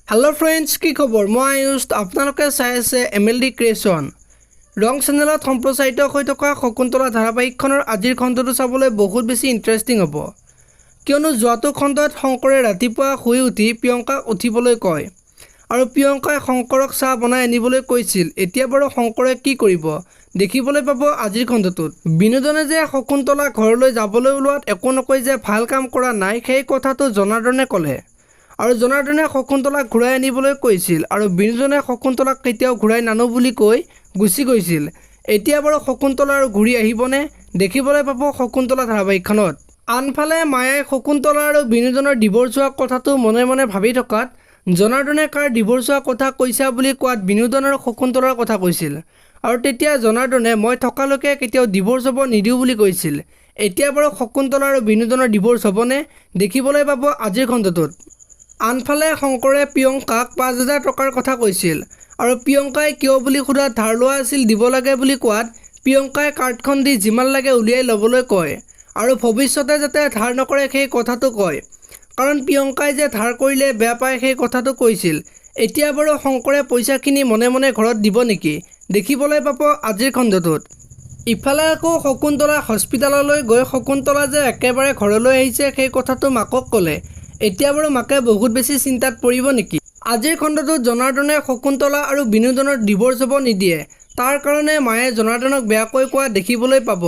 Hello friends की खबर मैं आयुष आपलोके चाই আছে MLD क्रिएशन रंग चेनेলত सम्प्रचारित হৈ থকা শকুন্তলা ধাৰাবাহিকখনৰ আজিৰ খণ্ডটো চাবলৈ বহুত বেছি ইন্টাৰেষ্টিং হ'ব কিয়নো যোৱাটো খণ্ডত শংকৰে ৰাতিপুৱা শুই উঠি প্ৰিয়ংকাক উঠিবলৈ কয় আৰু প্ৰিয়ংকাই শংকৰক চাহ বনাই আনিবলৈ কৈছিল এতিয়া বাৰু শংকৰে কি কৰিব দেখিবলৈ পাব আজিৰ খণ্ডটোত বিনোদনে যে শকুন্তলা ঘৰলৈ যাবলৈ ওলোৱাত একো নকৈ যে ভাল কাম কৰা নাই সেই কথাটো জনাৰ্দনে ক'লে আৰু জনাৰ্দনে শকুন্তলাক ঘূৰাই আনিবলৈ কৈছিল আৰু বিনোদনে শকুন্তলাক কেতিয়াও ঘূৰাই নানো বুলি কৈ গুচি গৈছিল এতিয়া বাৰু শকুন্তলা আৰু ঘূৰি আহিবনে দেখিবলৈ পাব শকুন্তলা ধাৰাবাহিকখনত আনফালে মায়াই শকুন্তলা আৰু বিনোদনৰ ডিভোৰ্স হোৱা কথাটো মনে মনে ভাবি থকাত জনাৰ্দনে কাৰ ডিভোৰ্স হোৱা কথা কৈছা বুলি কোৱাত বিনোদন আৰু শকুন্তলাৰ কথা কৈছিল আৰু তেতিয়া জনাৰ্দনে মই থকালৈকে কেতিয়াও ডিভোৰ্স হ'ব নিদিওঁ বুলি কৈছিল এতিয়া বাৰু শকুন্তলা আৰু বিনোদনৰ ডিভোৰ্স হ'বনে দেখিবলৈ পাব আজিৰ খণ্ডটোত আনফালে শংকৰে প্ৰিয়ংকাক ৫০০০ টকাৰ কথা কৈছিল আৰু প্ৰিয়ংকাই কিয় বুলি সোধাত ধাৰ লোৱা আছিল দিব লাগে বুলি কোৱাত প্ৰিয়ংকাই কাৰ্ডখন দি যিমান লাগে উলিয়াই ল'বলৈ কয় আৰু ভৱিষ্যতে যাতে ধাৰ নকৰে সেই কথাটো কয় কাৰণ প্ৰিয়ংকাই যে ধাৰ কৰিলে বেয়া পায় সেই কথাটো কৈছিল এতিয়া বাৰু শংকৰে পইচাখিনি মনে মনে ঘৰত দিব নেকি দেখিবলৈ পাব আজিৰ খণ্ডটোত ইফালে আকৌ শকুন্তলা হস্পিটাললৈ গৈ শকুন্তলা যে একেবাৰে ঘৰলৈ আহিছে সেই কথাটো মাকক ক'লে এতিয়া বাৰু মাকে বহুত বেছি চিন্তাত পৰিব নেকি আজিৰ খণ্ডটোত জনাৰ্দনে শকুন্তলা আৰু বিনোদনৰ ডিভোৰ্স হ'ব নিদিয়ে তাৰ কাৰণে মায়ে জনাৰ্দনক বেয়াকৈ কোৱা দেখিবলৈ পাব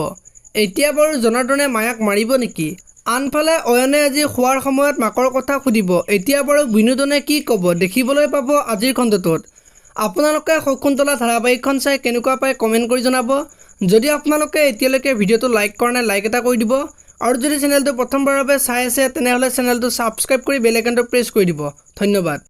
এতিয়া বাৰু জনাৰ্দনে মায়াক মাৰিব নেকি আনফালে অয়নে আজি খোৱাৰ সময়ত মাকৰ কথা সুধিব এতিয়া বাৰু বিনোদনে কি ক'ব দেখিবলৈ পাব আজিৰ খণ্ডটোত আপোনালোকে শকুন্তলা ধাৰাবাহিকখন চাই কেনেকুৱা পায় কমেণ্ট কৰি জনাব যদি আপোনালোকে এতিয়ালৈকে ভিডিঅ'টো লাইক কৰা নাই লাইক এটা কৰি দিব আৰু যদি চেনেলটো প্ৰথমবাৰৰ বাবে চাই আছে তেনেহ'লে চেনেলটো সাবস্ক্ৰাইব কৰি বেল আইকনটো প্ৰেছ কৰি দিব ধন্যবাদ।